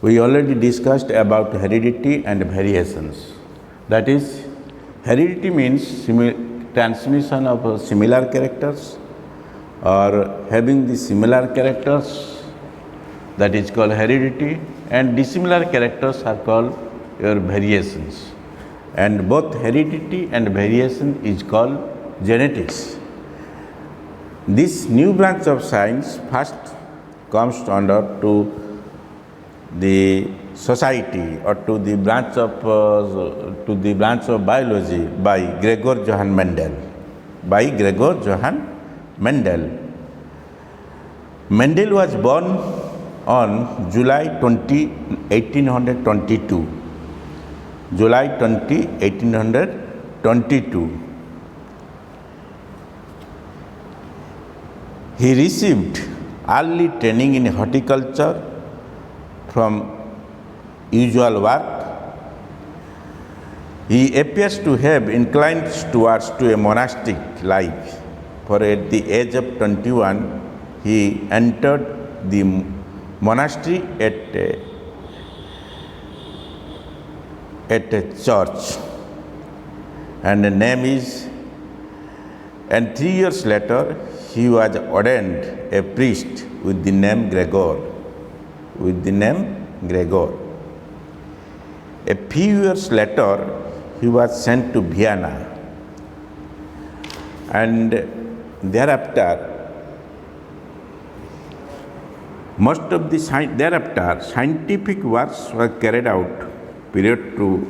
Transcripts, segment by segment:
We already discussed about heredity and variations. That is, heredity means transmission of similar characters or having the similar characters, that is called heredity, and dissimilar characters are called your variations. And both heredity and variation is called genetics. This new branch of science first comes under to the society or to the branch of biology by Gregor Johann Mendel. Mendel was born on July 20, 1822. July 20, 1822. He received early training in horticulture from usual work. He appears to have inclined towards a monastic life, for at the age of 21, he entered the monastery at a church, and the name is, and 3 years later, he was ordained a priest with the name Gregor. A few years later, he was sent to Vienna, and thereafter, scientific works were carried out period to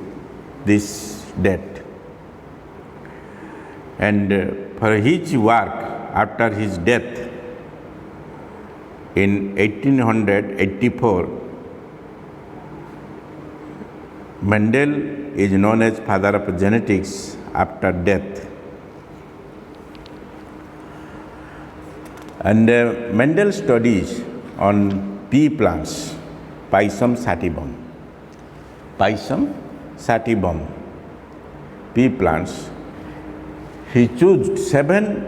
this date. And for his work after his death in 1884, Mendel is known as father of genetics after death. And Mendel studies on pea plants, Pisum sativum, pea plants. He chose 7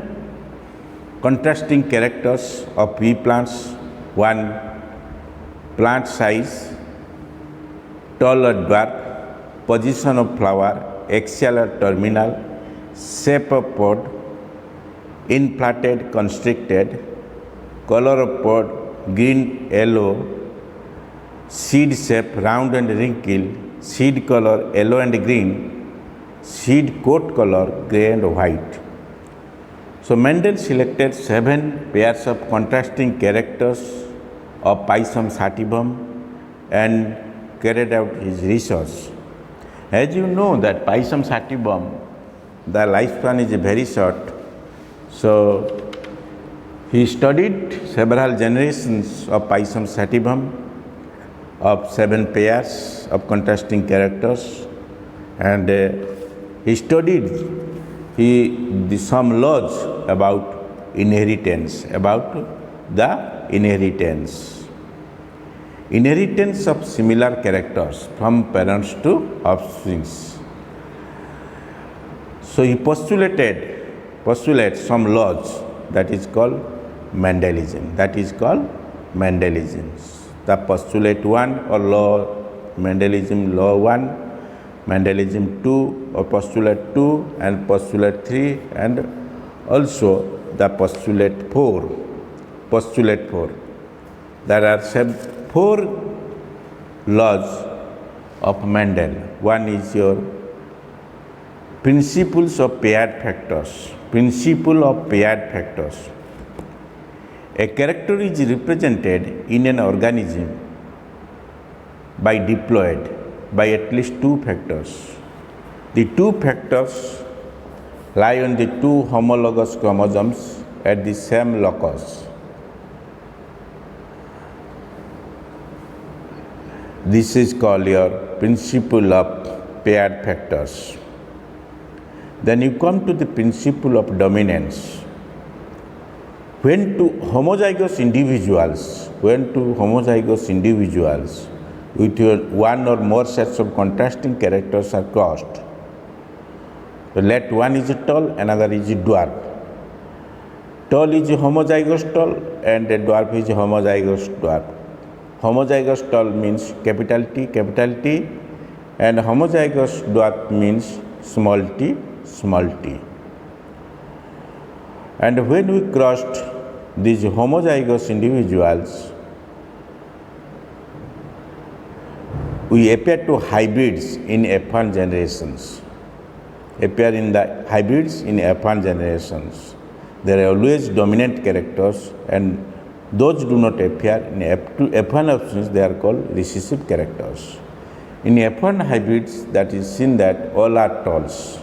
contrasting characters of pea plants. 1, plant size, tall or dwarf, position of flower, axial or terminal, shape of pod, inflated, constricted, color of pod, green, yellow, seed shape, round and wrinkled, seed color, yellow and green, seed coat color, grey and white. So Mendel selected 7 pairs of contrasting characters of Pisum sativum and carried out his research. As you know that Pisum sativum, the lifespan is very short. So he studied several generations of Pisum sativum of 7 pairs of contrasting characters, and he studied some laws about inheritance, inheritance of similar characters from parents to offspring. So he postulates some laws that is called Mendelism. The postulate 1 or law, Mendelism law 1, Mendelism 2 or postulate 2, and postulate 3, and also the postulate 4. There are 4 laws of Mendel. One is your principle of paired factors. A character is represented in an organism by at least 2 factors. The 2 factors lie on the 2 homologous chromosomes at the same locus. This is called your principle of paired factors. Then you come to the principle of dominance. When two homozygous individuals with one or more sets of contrasting characters are crossed, so let one is tall, another is dwarf. Tall is homozygous tall and dwarf is homozygous dwarf. homozygous tall means capital T, and homozygous dwarf means small t, small t. And when we crossed these homozygous individuals, we appear to hybrids in F1 generations. Appear in the hybrids in F1 generations. There are always dominant characters, and those do not appear in F1 options, they are called recessive characters. In F1 hybrids, that is seen that all are talls.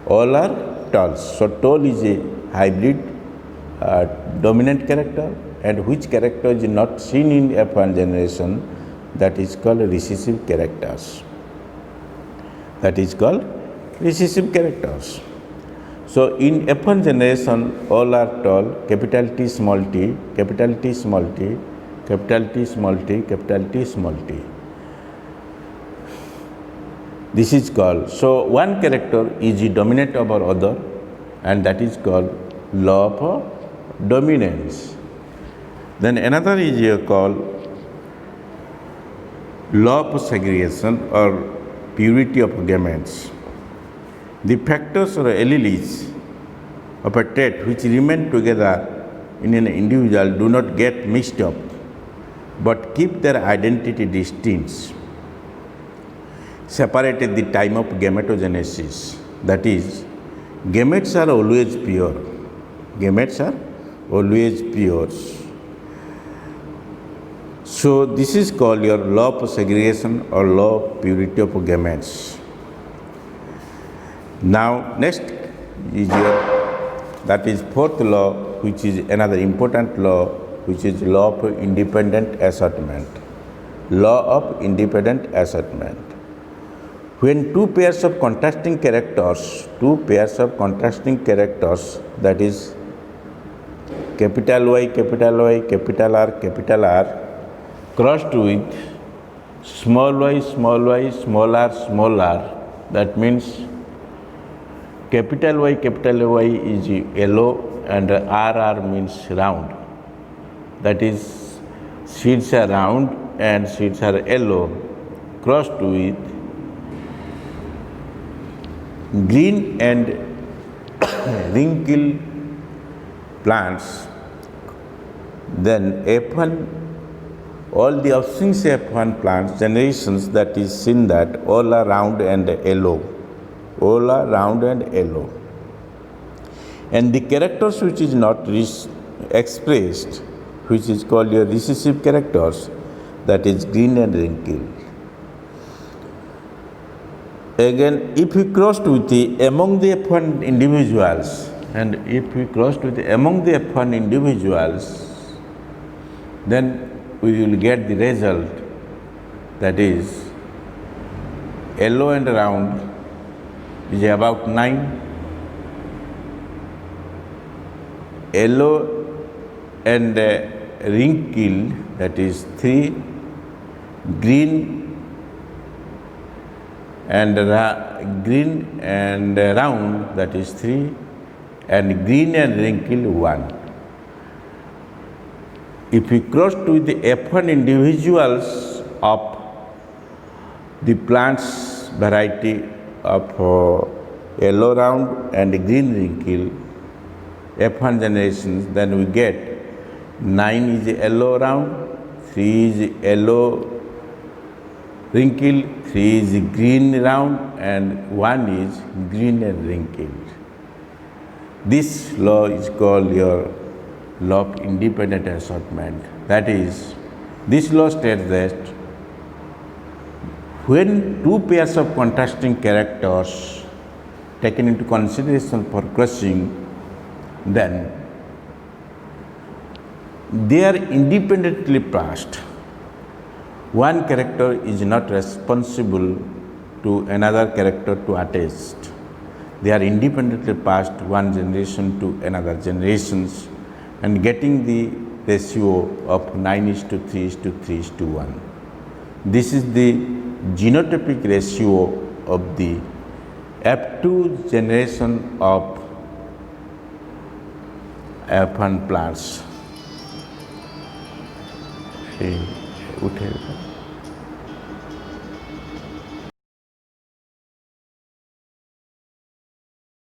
All are talls. So tall is a hybrid dominant character, and which character is not seen in F1 generation, that is called recessive characters. That is called recessive characters. So in F1 generation, all are tall, capital T, small t, capital T, small t, capital T, small t, capital T, small t. This is called, so one character is dominant over other, and that is called law of dominance. Then another is called law of segregation or purity of gametes. The factors or alleles of a trait which remain together in an individual do not get mixed up, but keep their identity distinct, separated at the time of gametogenesis. That is, gametes are always pure. Gametes are always pure. So this is called your law of segregation or law of purity of gametes. Now next is that is fourth law, which is another important law, which is law of independent assortment. Law of independent assortment. When two pairs of contrasting characters, that is capital Y, capital R, crossed with small y, small r, that means capital Y is yellow and R means round. That is, seeds are round and seeds are yellow, crossed with green and wrinkle plants. Then F1, all the offspring F1 plants generations, that is seen that all are round and yellow. All are round and yellow. And the characters which is not expressed, which is called your recessive characters, that is green and wrinkled. Again, if we crossed with the among the F1 individuals, and if we crossed with the among the F1 individuals, then we will get the result, that is yellow and round is about 9, yellow and wrinkled, that is 3, green and round, that is 3, and green and wrinkled 1. If we cross to the F1 individuals of the plants variety of yellow round and green wrinkle F1 generations, then we get 9 is yellow round, 3 is yellow wrinkle, 3 is green round, and 1 is green and wrinkled. This law is called your law of independent assortment. That is, this law states that when two pairs of contrasting characters taken into consideration for crossing, then they are independently passed. One character is not responsible to another character to attest. They are independently passed one generation to another generations, and getting the ratio of 9:3:3:1. This is the genotypic ratio of the F2 generation of F1 plants. এই উঠে